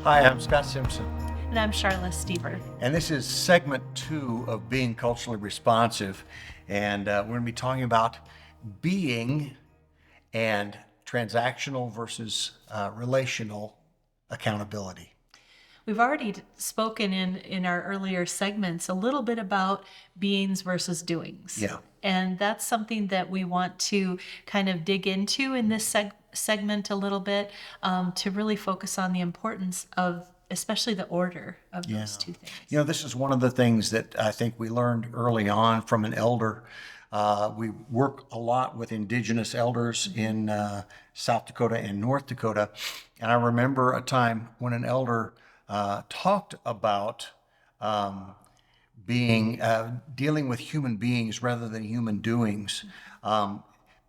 Hi, I'm Scott Simpson, And I'm Charlotte Stever. and this is segment 2 of Being Culturally Responsive. And we're going to be talking about being and transactional versus relational accountability. We've already spoken in our earlier segments a little bit about beings versus doings. Yeah. And that's something that we want to kind of dig into in this segment a little bit, to really focus on the importance of especially the order of those two things. You know, this is one of the things that I think we learned early on from an elder. We work a lot with indigenous elders in South Dakota and North Dakota. And I remember a time when an elder talked about dealing with human beings rather than human doings,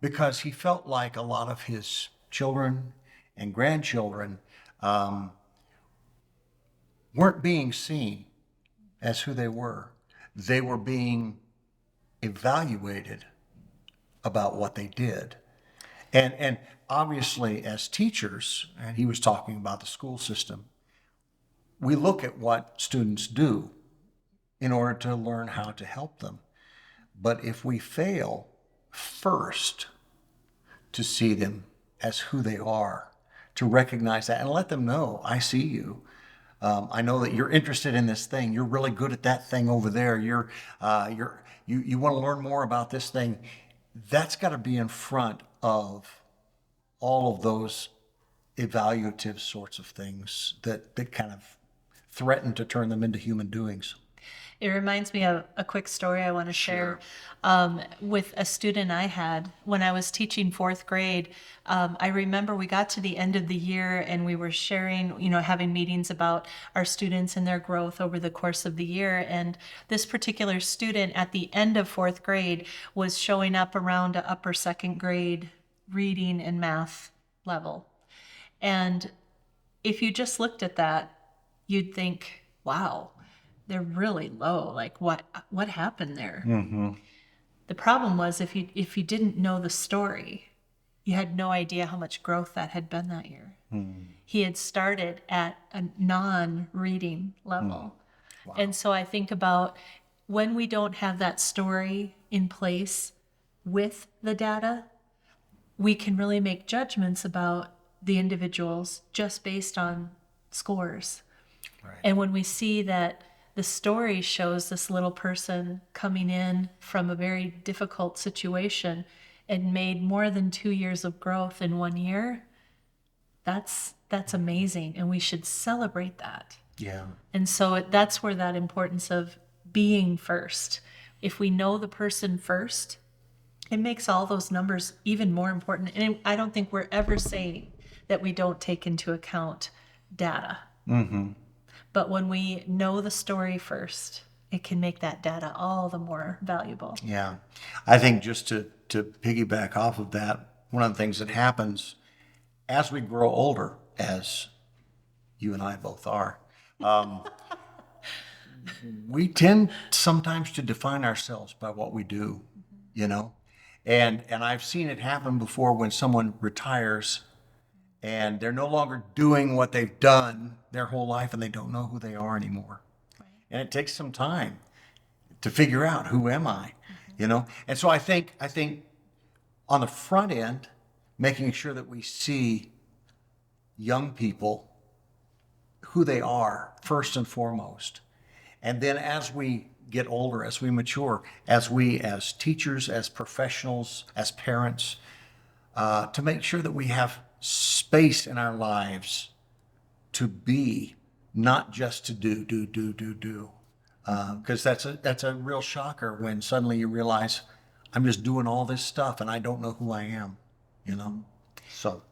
because he felt like a lot of his children and grandchildren weren't being seen as who they were. They were being evaluated about what they did. And obviously, as teachers, and he was talking about the school system, we look at what students do in order to learn how to help them. But if we fail first to see them as who they are, to recognize that and let them know, I see you. I know that you're interested in this thing. You're really good at that thing over there. You want to learn more about this thing. That's got to be in front of all of those evaluative sorts of things that kind of threaten to turn them into human doings. It reminds me of a quick story I want to share with a student I had when I was teaching fourth grade. I remember we got to the end of the year and we were sharing, having meetings about our students and their growth over the course of the year. And this particular student at the end of fourth grade was showing up around an upper second grade reading and math level. And if you just looked at that, you'd think, wow, they're really low. Like what happened there? Mm-hmm. The problem was if you didn't know the story, you had no idea how much growth that had been that year. He had started at a non-reading level. Wow. And so I think about when we don't have that story in place with the data, we can really make judgments about the individuals just based on scores. Right. And when we see that the story shows this little person coming in from a very difficult situation and made more than 2 years of growth in 1 year, that's amazing. And we should celebrate that. Yeah. And so that's where that importance of being first. If we know the person first, it makes all those numbers even more important. And I don't think we're ever saying that we don't take into account data. Mm-hmm. But when we know the story first, it can make that data all the more valuable. Yeah. I think just to piggyback off of that, one of the things that happens as we grow older, as you and I both are, we tend sometimes to define ourselves by what we do, And I've seen it happen before when someone retires and they're no longer doing what they've done their whole life and they don't know who they are anymore. Right. And it takes some time to figure out, who am I? And so I think on the front end, making sure that we see young people who they are first and foremost. And then as we get older, as we mature, as teachers, as professionals, as parents, to make sure that we have space in our lives to be, not just to do. Because that's a real shocker when suddenly you realize I'm just doing all this stuff and I don't know who I am, So.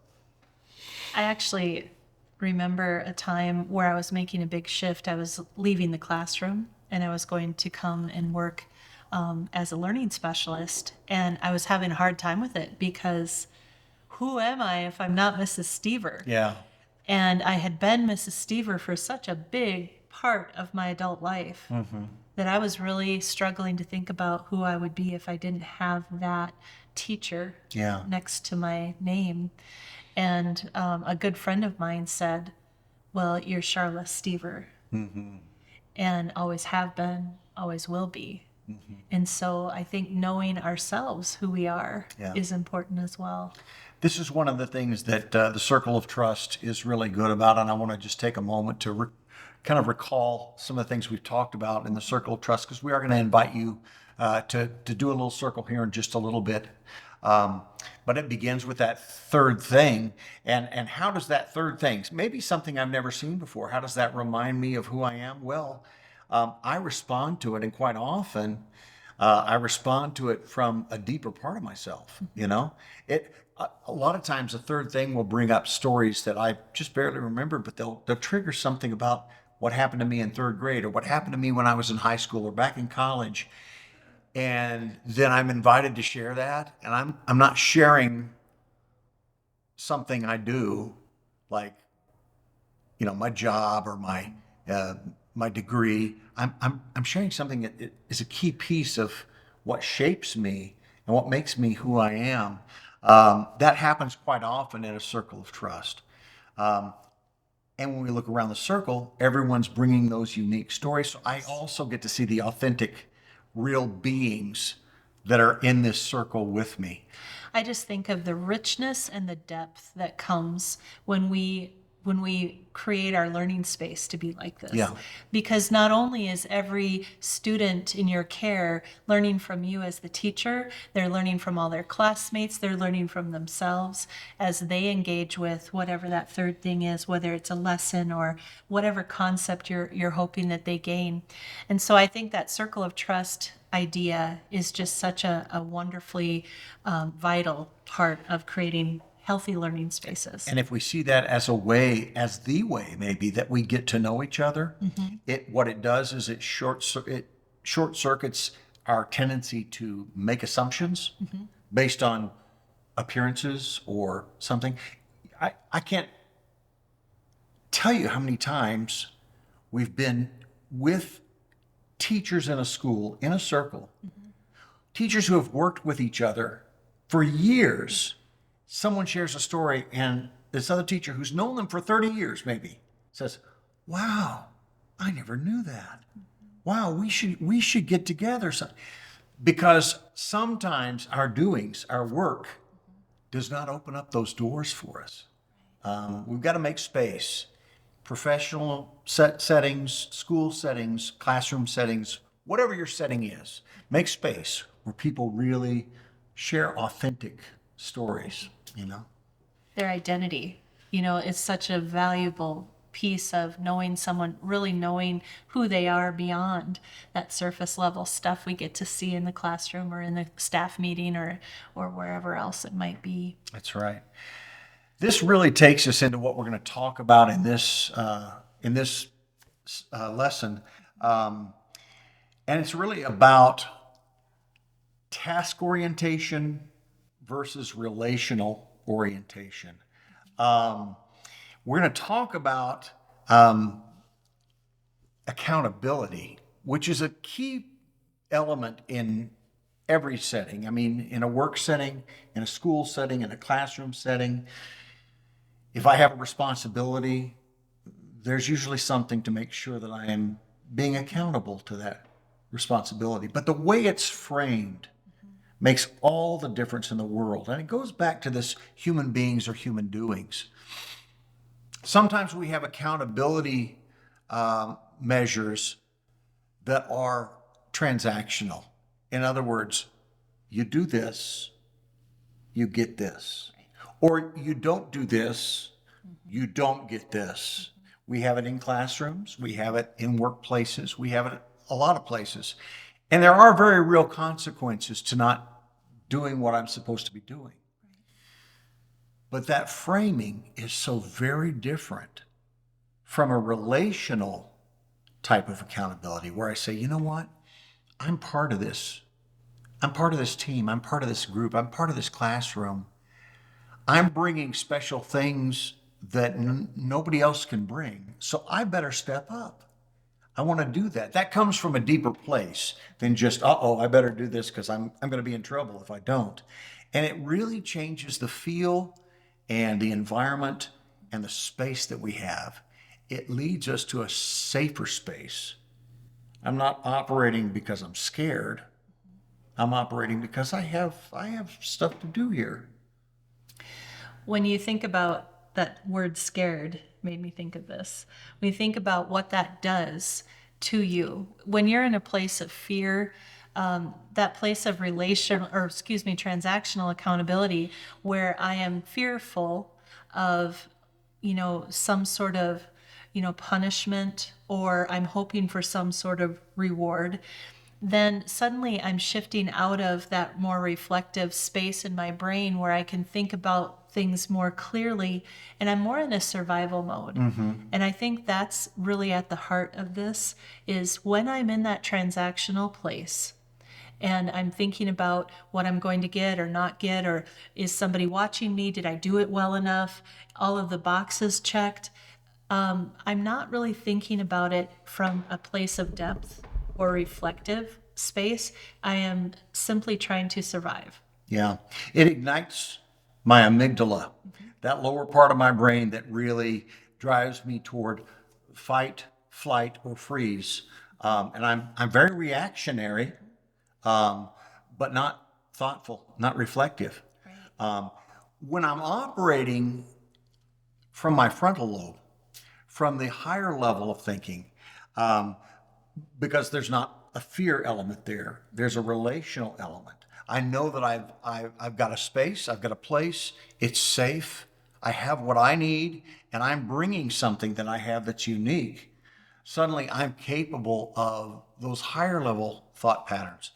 I actually remember a time where I was making a big shift. I was leaving the classroom and I was going to come and work as a learning specialist. And I was having a hard time with it because who am I if I'm not Mrs. Stever? Yeah. And I had been Mrs. Stever for such a big part of my adult life that I was really struggling to think about who I would be if I didn't have that teacher next to my name. And a good friend of mine said, Well, you're Charla Stever and always have been, always will be. And so I think knowing ourselves, who we are, Yeah. is important as well. This is one of the things that the circle of trust is really good about, and I want to just take a moment to kind of recall some of the things we've talked about in the circle of trust, because we are going to invite you to do a little circle here in just a little bit. But it begins with that third thing, and how does that third thing, maybe something I've never seen before, how does that remind me of who I am? Well, I respond to it, and quite often I respond to it from a deeper part of myself. You know, a lot of times the third thing will bring up stories that I just barely remember, but they'll trigger something about what happened to me in third grade, or what happened to me when I was in high school or back in college. And then I'm invited to share that, and I'm not sharing something I do, like, you know, my job or uh, my degree. I'm sharing something that is a key piece of what shapes me and what makes me who I am. That happens quite often in a circle of trust. And when we look around the circle, everyone's bringing those unique stories. So I also get to see the authentic, real beings that are in this circle with me. I just think of the richness and the depth that comes when we create our learning space to be like this. Yeah. Because not only is every student in your care learning from you as the teacher, they're learning from all their classmates, they're learning from themselves as they engage with whatever that third thing is, whether it's a lesson or whatever concept you're hoping that they gain. And so I think that circle of trust idea is just such a wonderfully vital part of creating healthy learning spaces. And if we see that as a way, as the way maybe that we get to know each other, what it does is it short circuits our tendency to make assumptions based on appearances or something. I can't tell you how many times we've been with teachers in a school, in a circle, teachers who have worked with each other for years. Someone shares a story, and this other teacher who's known them for 30 years maybe says, "Wow, I never knew that. Wow, we should get together." Because sometimes our doings, our work, does not open up those doors for us. We've got to make space. Professional settings, school settings, classroom settings, whatever your setting is, make space where people really share authentic stories, you know? Their identity, you know, is such a valuable piece of knowing someone, really knowing who they are beyond that surface level stuff we get to see in the classroom or in the staff meeting or wherever else it might be. That's right. This really takes us into what we're going to talk about in this lesson, and it's really about task orientation versus relational orientation. We're going to talk about accountability, which is a key element in every setting. I mean, in a work setting, in a school setting, in a classroom setting, if I have a responsibility, there's usually something to make sure that I am being accountable to that responsibility. But the way it's framed makes all the difference in the world. And it goes back to this human beings or human doings. Sometimes we have accountability measures that are transactional. In other words, you do this, you get this. Or you don't do this, you don't get this. We have it in classrooms, we have it in workplaces, we have it a lot of places. And there are very real consequences to not doing what I'm supposed to be doing. But that framing is so very different from a relational type of accountability where I say, you know what? I'm part of this. I'm part of this team. I'm part of this group. I'm part of this classroom. I'm bringing special things that nobody else can bring. So I better step up. I want to do that. That comes from a deeper place than just, I better do this because I'm going to be in trouble if I don't. And it really changes the feel and the environment and the space that we have. it leads us to a safer space. I'm not operating because I'm scared. I'm operating because I have stuff to do here. When you think about that word scared, made me think of this. When you think about what that does to you, when you're in a place of fear, that place of transactional accountability, where I am fearful of, some sort of, punishment, or I'm hoping for some sort of reward, then suddenly I'm shifting out of that more reflective space in my brain where I can think about things more clearly, and I'm more in a survival mode. And I think that's really at the heart of this, is when I'm in that transactional place and I'm thinking about what I'm going to get or not get, or is somebody watching me? Did I do it well enough? All of the boxes checked. I'm not really thinking about it from a place of depth or reflective space. I am simply trying to survive. Yeah. It ignites my amygdala, that lower part of my brain that really drives me toward fight, flight, or freeze. And I'm very reactionary, but not thoughtful, not reflective. When I'm operating from my frontal lobe, from the higher level of thinking, because there's not a fear element there. There's a relational element. I know that I've got a space, I've got a place, it's safe, I have what I need, and I'm bringing something that I have that's unique. Suddenly I'm capable of those higher level thought patterns.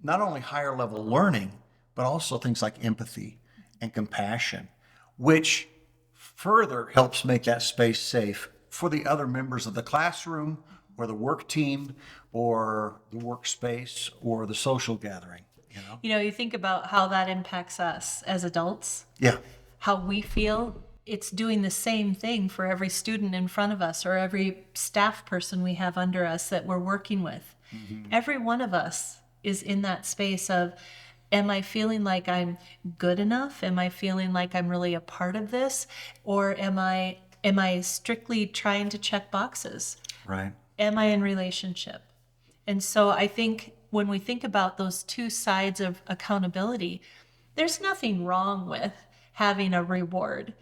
Not only higher level learning, but also things like empathy and compassion, which further helps make that space safe for the other members of the classroom or the work team or the workspace or the social gathering. You think about how that impacts us as adults, Yeah. how we feel. It's doing the same thing for every student in front of us or every staff person we have under us that we're working with. Every one of us is in that space of, am I feeling like I'm good enough? Am I feeling like I'm really a part of this? Or am I strictly trying to check boxes? Right. Am I in relationship? And so I think when we think about those two sides of accountability, there's nothing wrong with having a reward,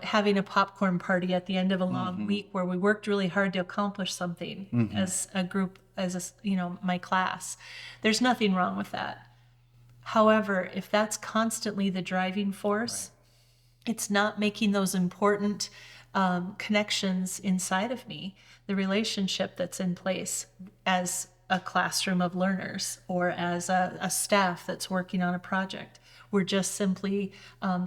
having a popcorn party at the end of a long week where we worked really hard to accomplish something as a group, my class. There's nothing wrong with that. However, if that's constantly the driving force, it's not making those important connections inside of me, the relationship that's in place as a classroom of learners or as a staff that's working on a project. We're just simply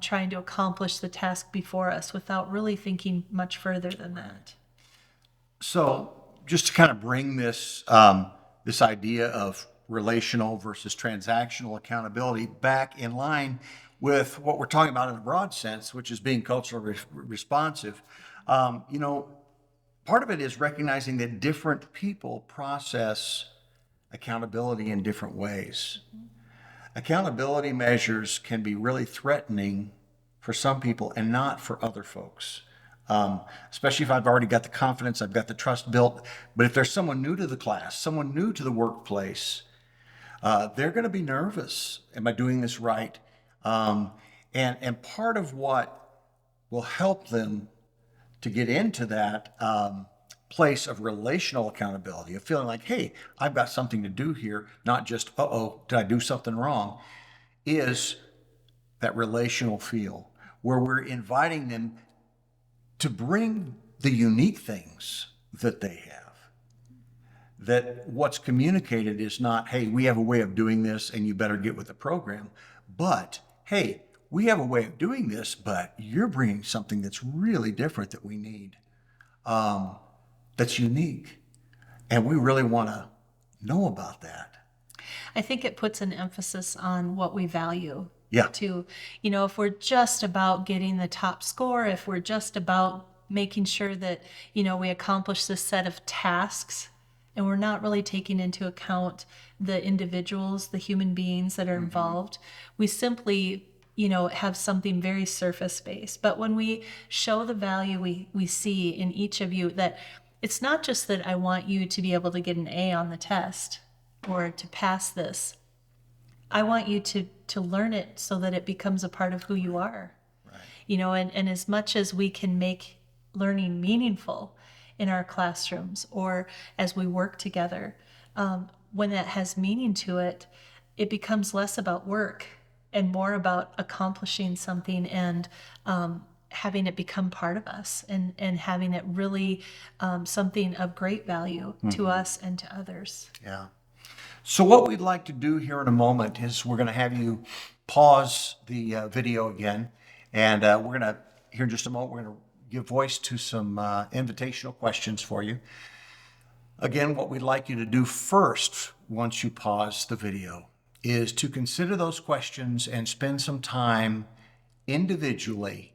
trying to accomplish the task before us without really thinking much further than that. So just to kind of bring this this idea of relational versus transactional accountability back in line with what we're talking about in a broad sense, which is being culturally responsive. Part of it is recognizing that different people process accountability in different ways. Accountability measures can be really threatening for some people and not for other folks. Especially if I've already got the confidence, I've got the trust built. But if there's someone new to the class, someone new to the workplace, they're going to be nervous. Am I doing this right? And part of what will help them to get into that place of relational accountability, of feeling like, hey, I've got something to do here, not just, uh-oh, did I do something wrong, is that relational feel where we're inviting them to bring the unique things that they have. That what's communicated is not, hey, we have a way of doing this and you better get with the program, but hey, we have a way of doing this, but you're bringing something that's really different that we need, that's unique. And we really want to know about that. I think it puts an emphasis on what we value. Yeah. If we're just about getting the top score, if we're just about making sure that, we accomplish this set of tasks, and we're not really taking into account the individuals, the human beings that are involved, we simply, have something very surface based. But when we show the value we see in each of you, that it's not just that I want you to be able to get an A on the test or to pass this. I want you to learn it so that it becomes a part of who you are. Right. And as much as we can make learning meaningful in our classrooms or as we work together, when that has meaning to it, it becomes less about work and more about accomplishing something and having it become part of us and having it really something of great value to us and to others. Yeah. So what we'd like to do here in a moment is we're going to have you pause the video again, and we're going to, here in just a moment, we're going to give voice to some invitational questions for you. Again, what we'd like you to do first, once you pause the video, is to consider those questions and spend some time individually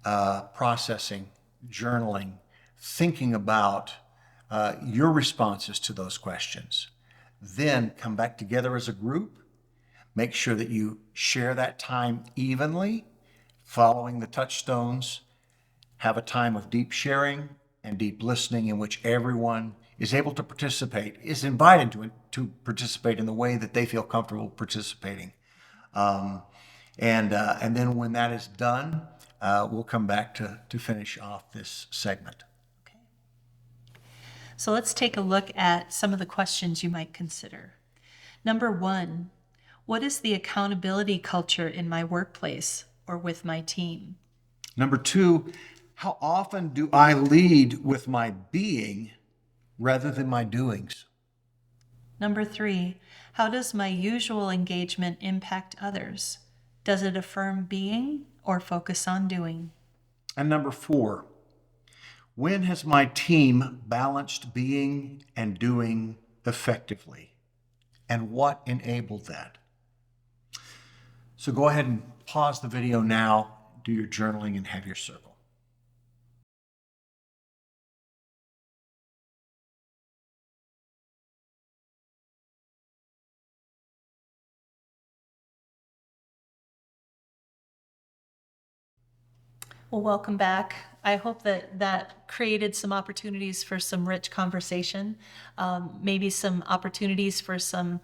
processing, journaling, thinking about your responses to those questions. Then come back together as a group. Make sure that you share that time evenly, following the touchstones. Have a time of deep sharing and deep listening in which everyone is able to participate, is invited to participate in the way that they feel comfortable participating. And then when that is done, we'll come back to finish off this segment. So let's take a look at some of the questions you might consider. Number 1, what is the accountability culture in my workplace or with my team? Number 2, how often do I lead with my being rather than my doings? Number 3, how does my usual engagement impact others? Does it affirm being or focus on doing? And number 4, when has my team balanced being and doing effectively? And what enabled that? So go ahead and pause the video now, do your journaling, and have your circle. Well, welcome back. I hope that created some opportunities for some rich conversation, maybe some opportunities for some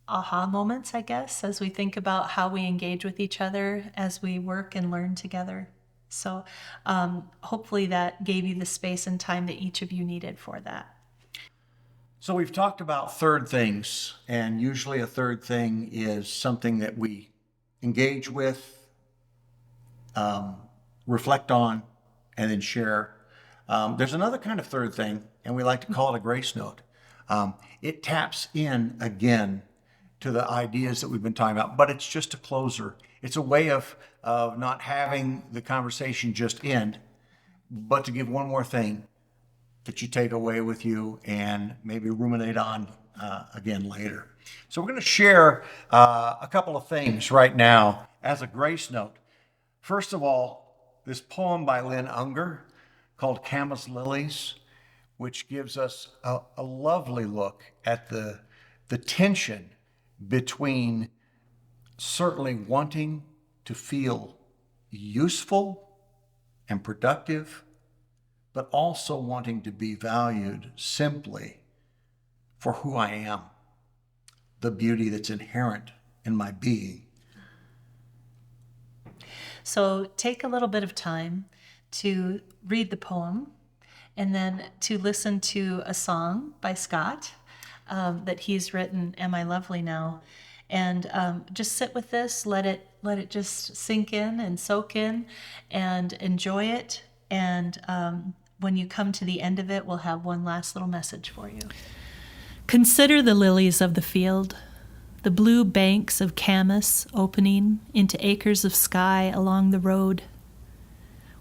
aha moments, I guess, as we think about how we engage with each other as we work and learn together. So hopefully that gave you the space and time that each of you needed for that. So we've talked about third things, and usually a third thing is something that we engage with, reflect on, and then share. There's another kind of third thing, and we like to call it a grace note. It taps in again to the ideas that we've been talking about, but it's just a closer. It's a way of not having the conversation just end, but to give one more thing that you take away with you and maybe ruminate on again later. So we're going to share a couple of things right now as a grace note. First of all, this poem by Lynn Unger called Camas Lilies, which gives us a lovely look at the tension between certainly wanting to feel useful and productive, but also wanting to be valued simply for who I am, the beauty that's inherent in my being. So take a little bit of time to read the poem and then to listen to a song by Scott that he's written, Am I Lovely Now? And just sit with this, let it just sink in and soak in and enjoy it. And when you come to the end of it, we'll have one last little message for you. Consider the lilies of the field, the blue banks of camas opening into acres of sky along the road.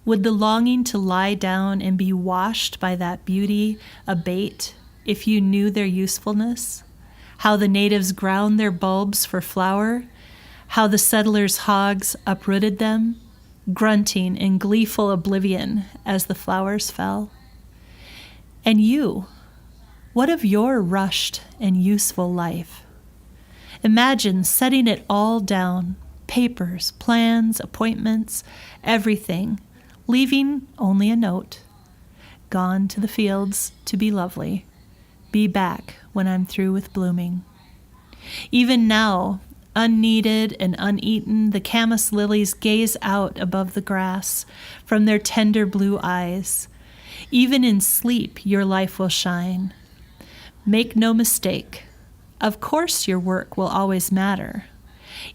Would the longing to lie down and be washed by that beauty abate if you knew their usefulness? How the natives ground their bulbs for flour, how the settlers' hogs uprooted them, grunting in gleeful oblivion as the flowers fell? And you, what of your rushed and useful life? Imagine setting it all down, papers, plans, appointments, everything, leaving only a note. Gone to the fields to be lovely. Be back when I'm through with blooming. Even now, unneeded and uneaten, the camas lilies gaze out above the grass from their tender blue eyes. Even in sleep, your life will shine. Make no mistake. Of course, your work will always matter.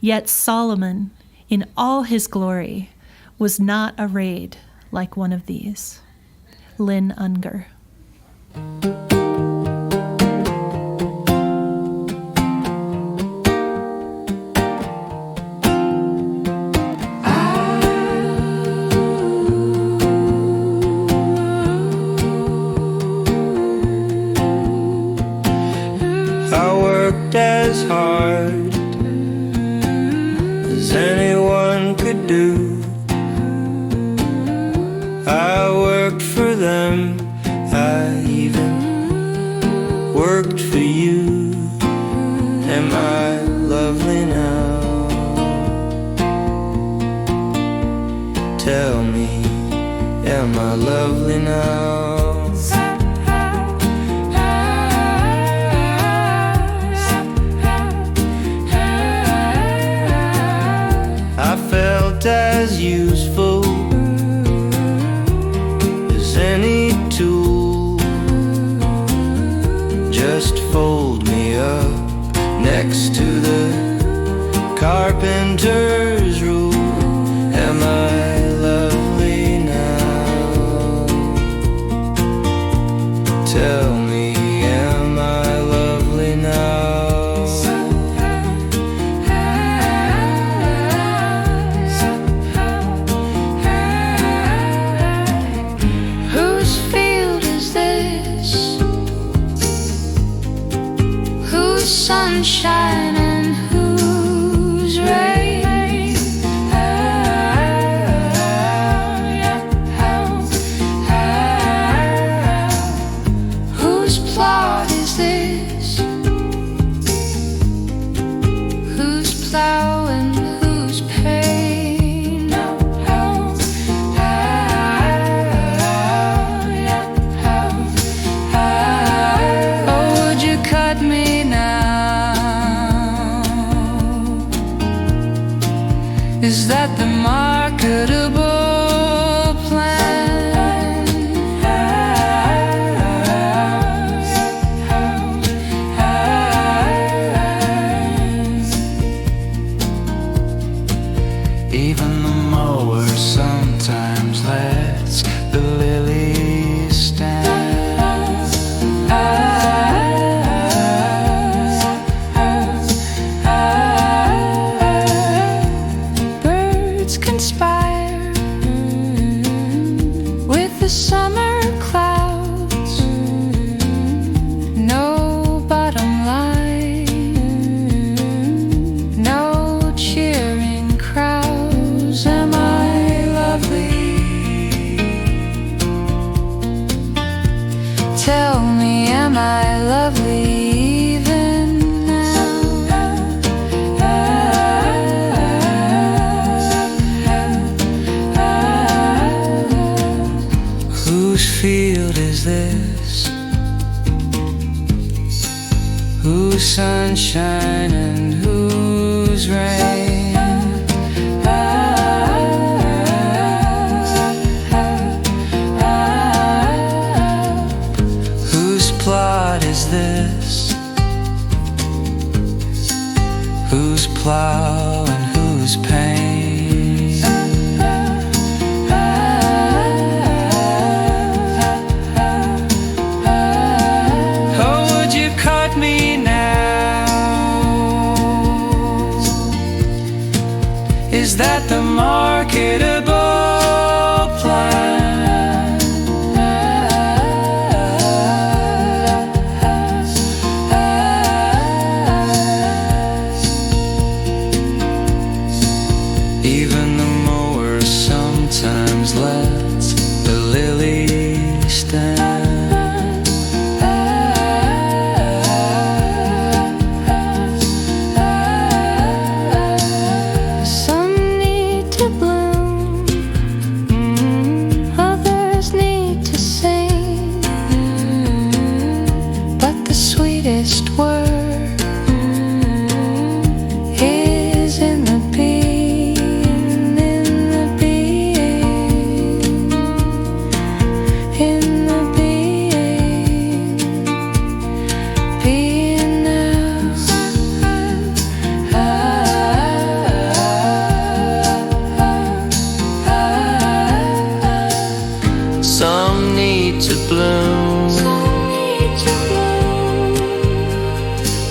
Yet Solomon, in all his glory, was not arrayed like one of these. Lynn Unger. I worked as hard as anyone could do. I worked for them, I even worked for you. Am I lovely now? Tell me, am I lovely now? I felt as useful as any tool. Just fold me up next to the carpenter's rule. Am I lovely now? Tell me, am I lovely now? Whose field is this? Whose sunshine and whose rain? Whose plot is this? Whose plow and whose pain? Oh, would you cut me now? Is that the marketable plan? Even the mower sometimes lets the lilies stand. Birds conspire with the summer clouds. No bottom line, no cheering crowds. Am I lovely? Tell me, am I lovely even now? Whose field is this? Whose sunshine and whose rain? Whose plot is this? Whose plow and whose pain? Oh, would you cut me now? Is that the marketable plan? Even the mower sometimes lets the lily stand.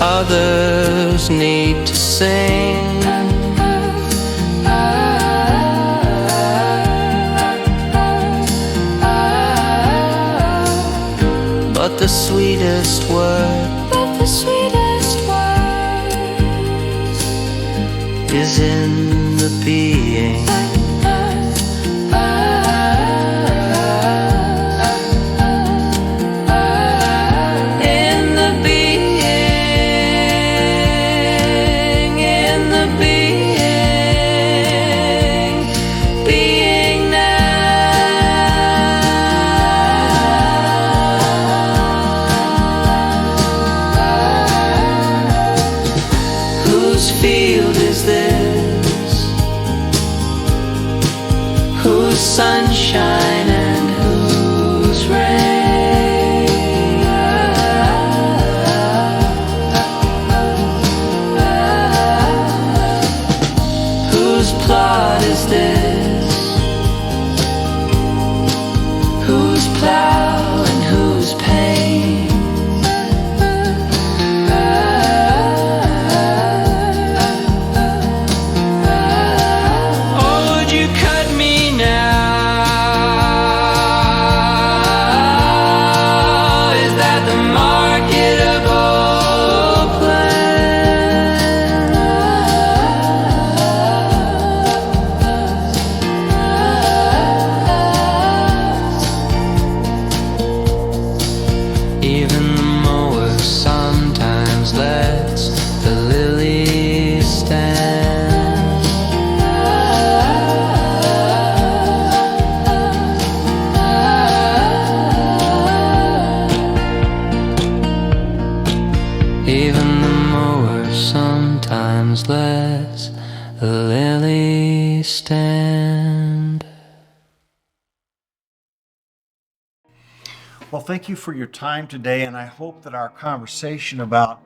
others need to sing. But the sweetest word is in the being. In the being, in the being, being now. Whose field is this? Whose sunshine and whose rain? Whose plot is this? Whose plow and whose pain? Or would you cut me now? Is that the marketable plan? Even the mower sometimes lets the lilies stand. Even the mower sometimes lets the lilies stand. Well, thank you for your time today, and I hope that our conversation about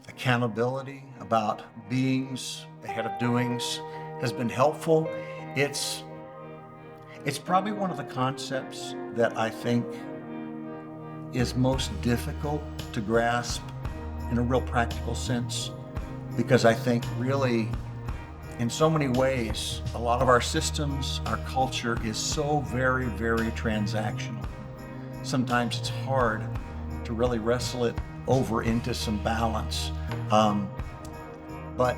accountability, about beings ahead of doings, has been helpful. It's probably one of the concepts that I think is most difficult to grasp in a real practical sense, because I think really in so many ways a lot of our systems, our culture is so very, very transactional. Sometimes it's hard to really wrestle it over into some balance, but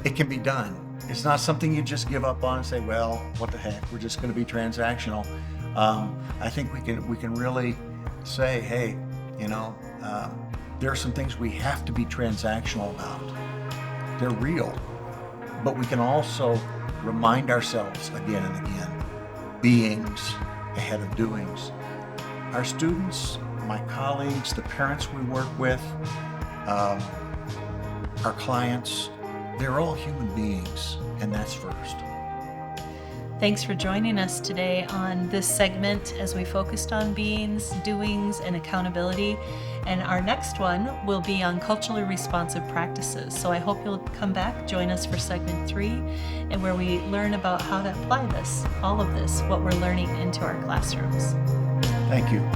it can be done. It's not something you just give up on and say, well, what the heck, we're just going to be transactional. I think we can really say, hey, there are some things we have to be transactional about. They're real, but we can also remind ourselves again and again, beings ahead of doings. Our students, my colleagues, the parents we work with, our clients, they're all human beings, and that's first. Thanks for joining us today on this segment as we focused on beings, doings, and accountability. And our next one will be on culturally responsive practices. So I hope you'll come back, join us for segment 3, and where we learn about how to apply this, all of this, what we're learning into our classrooms. Thank you.